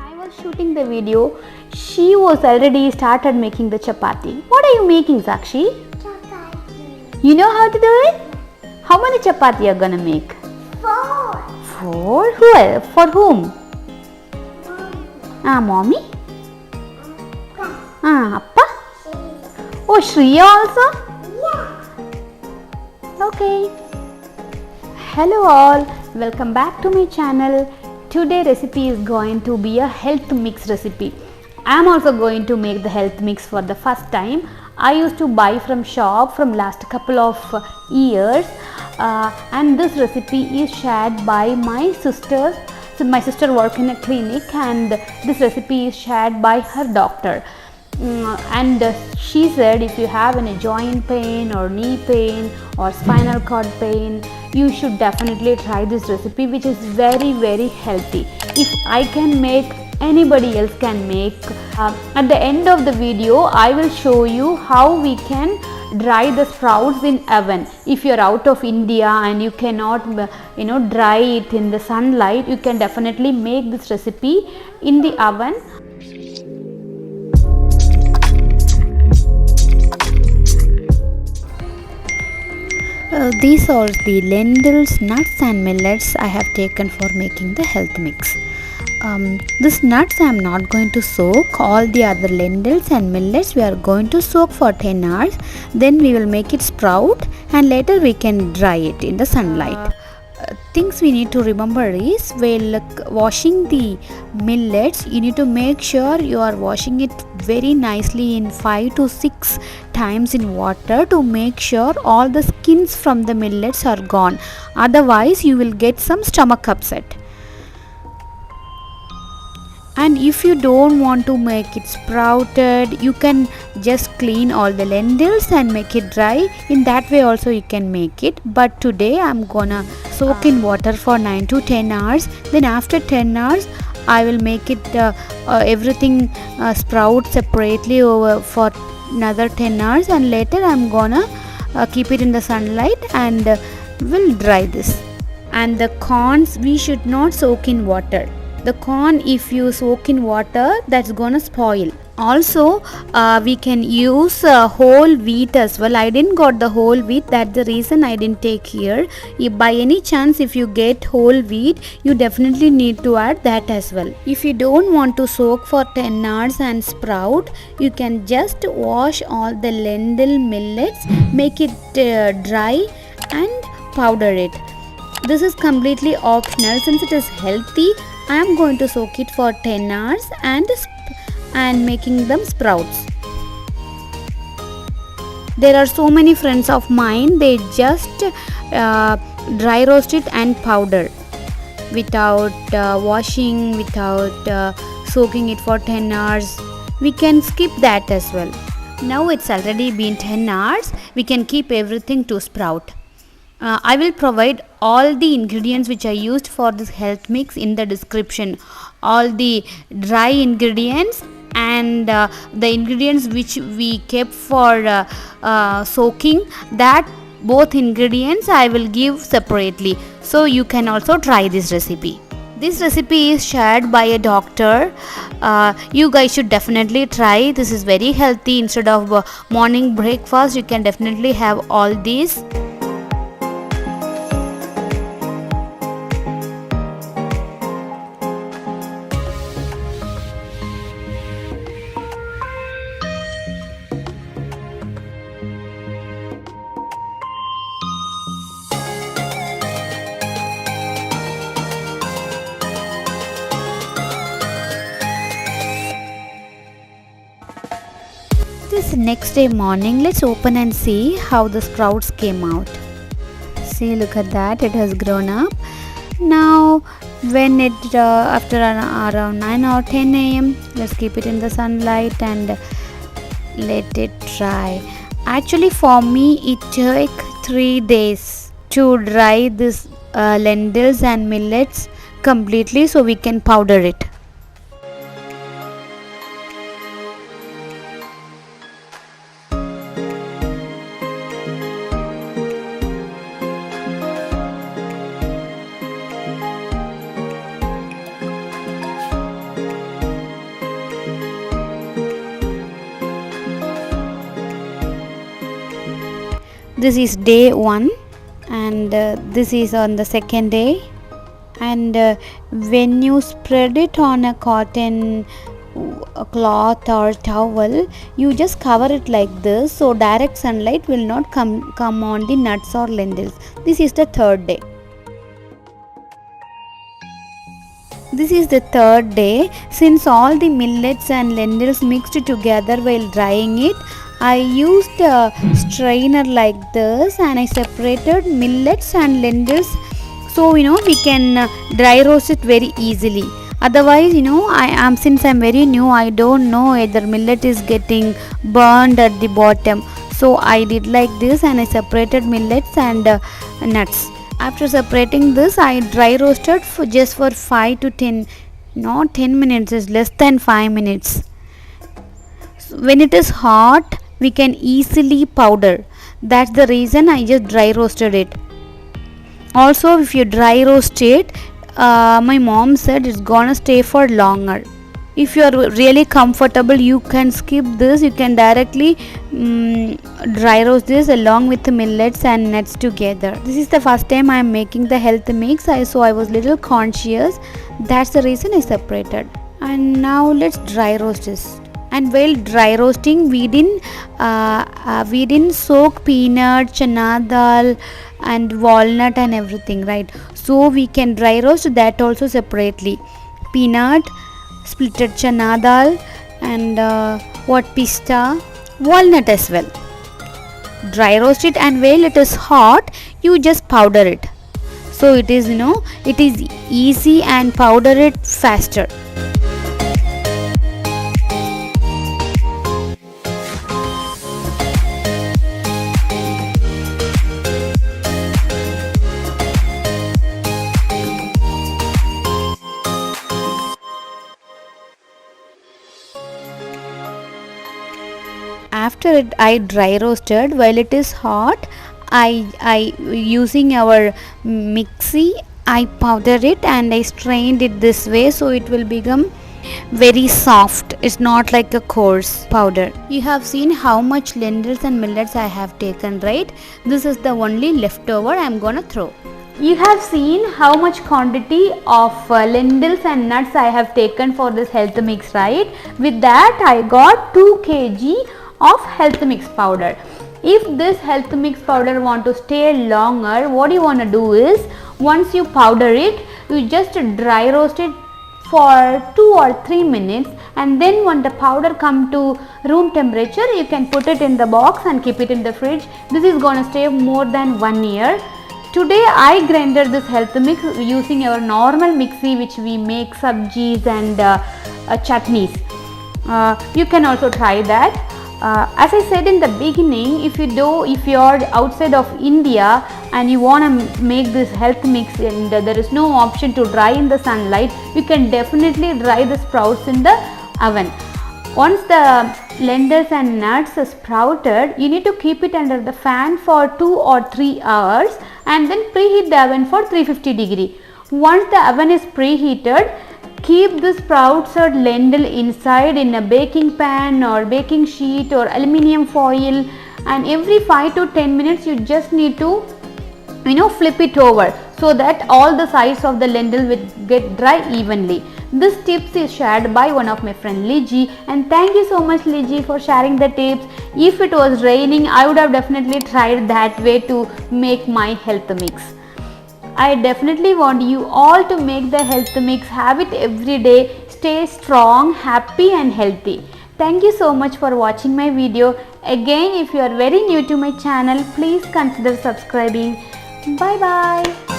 I was shooting the video, she was already started making the chapati. What are you making, Sakshi? Chapati. You know how to do it? How many chapati you are gonna make? 4. 4? Who else? For whom? Mommy? Appa? Oh, Shriya also? Yeah. Okay. Hello all, welcome back to my channel. Today recipe is going to be a health mix recipe. I am also going to make the health mix for the first time. I used to buy from shop from last couple of years and this recipe is shared by my sister. So my sister works in a clinic and this recipe is shared by her doctor. And she said if you have any joint pain or knee pain or spinal cord pain, you should definitely try this recipe, which is very healthy. If I can make, anybody else can make. At the end of the video I will show you how we can dry the sprouts in oven. If you are out of India and you cannot dry it in the sunlight, you can definitely make this recipe in the oven. These are the lentils, nuts and millets I have taken for making the health mix. This nuts I am not going to soak. All the other lentils and millets we are going to soak for 10 hours. Then we will make it sprout and later we can dry it in the sunlight. Things we need to remember is while washing the millets, you need to make sure you are washing it very nicely in 5 to 6 times in water to make sure all the skins from the millets are gone. Otherwise you will get some stomach upset. And if you don't want to make it sprouted, you can just clean all the lentils and make it dry. In that way also you can make it. But today I'm gonna soak in water for 9 to 10 hours. Then after 10 hours I will make it everything sprout separately over for another 10 hours and later I'm gonna keep it in the sunlight and will dry this. And the corns we should not soak in water. The corn, if you soak in water, that's gonna spoil. Also we can use whole wheat as well. I didn't got the whole wheat, that's the reason I didn't take here. If by any chance if you get whole wheat, you definitely need to add that as well. If you don't want to soak for 10 hours and sprout, you can just wash all the lentil millets, make it dry and powder it. This is completely optional. Since it is healthy, I am going to soak it for 10 hours and making them sprouts. There are so many friends of mine, they just dry roast it and powder without washing, without soaking it for 10 hours. We can skip that as well. Now it's already been 10 hours, we can keep everything to sprout. I will provide all the ingredients which I used for this health mix in the description. All the dry ingredients and the ingredients which we kept for soaking, that both ingredients I will give separately. So you can also try this recipe. This recipe is shared by a doctor. You guys should definitely try. This is very healthy. Instead of morning breakfast, you can definitely have all these. This next day morning, let's open and see how the sprouts came out. See, look at that, it has grown up. Now when it after around 9 or 10 a.m, let's keep it in the sunlight and let it dry. Actually for me it took 3 days to dry this lentils and millets completely so we can powder it. This is day 1 and this is on the second day. And when you spread it on a cotton cloth or towel, you just cover it like this, so direct sunlight will not come on the nuts or lentils. This is the third day. This is the third day. Since all the millets and lentils mixed together while drying it, I used a strainer like this and I separated millets and lentils, so we can dry roast it very easily. Otherwise, since I'm very new, I don't know whether millet is getting burned at the bottom, so I did like this and I separated millets and nuts. After separating this, I dry roasted just for 5 to 10, not 10 minutes, it's less than 5 minutes. So when it is hot, we can easily powder. That's the reason I just dry roasted it. Also, if you dry roast it, my mom said it's gonna stay for longer. If you are really comfortable, you can skip this. You can directly dry roast this along with the millets and nuts together. This is the first time I am making the health mix, so I was little conscious. That's the reason I separated. And now let's dry roast this. And while dry roasting, we didn't soak peanut, chana dal and walnut and everything, right? So we can dry roast that also separately. Peanut, splitted chana dal and pista, walnut as well. Dry roast it, and while it is hot, you just powder it. So it is it is easy and powder it faster. After it, I dry roasted. While it is hot, I using our mixie, I powder it and I strained it this way, so it will become very soft. It's not like a coarse powder. You have seen how much lentils and millets I have taken, right? This is the only leftover I am gonna throw. You have seen how much quantity of lentils and nuts I have taken for this health mix, right? With that, I got 2 kg of health mix powder. If this health mix powder want to stay longer, what you want to do is, once you powder it, you just dry roast it for 2 or 3 minutes, and then when the powder come to room temperature, you can put it in the box and keep it in the fridge. This is gonna stay more than 1 year. Today I grinded this health mix using our normal mixie which we make sabjis and chutneys. You can also try that. As I said in the beginning, if you are outside of India and you want to make this health mix and there is no option to dry in the sunlight, you can definitely dry the sprouts in the oven. Once the lentils and nuts are sprouted, you need to keep it under the fan for 2 or 3 hours and then preheat the oven for 350 degree. Once the oven is preheated, keep the sprouts or lentil inside in a baking pan or baking sheet or aluminium foil, and every 5 to 10 minutes you just need to flip it over so that all the sides of the lentil will get dry evenly. This tips is shared by one of my friend Liji, and thank you so much Liji for sharing the tips. If it was raining, I would have definitely tried that way to make my health mix. I definitely want you all to make the health mix, have it every day, stay strong, happy and healthy. Thank you so much for watching my video. Again, if you are very new to my channel, please consider subscribing. Bye bye.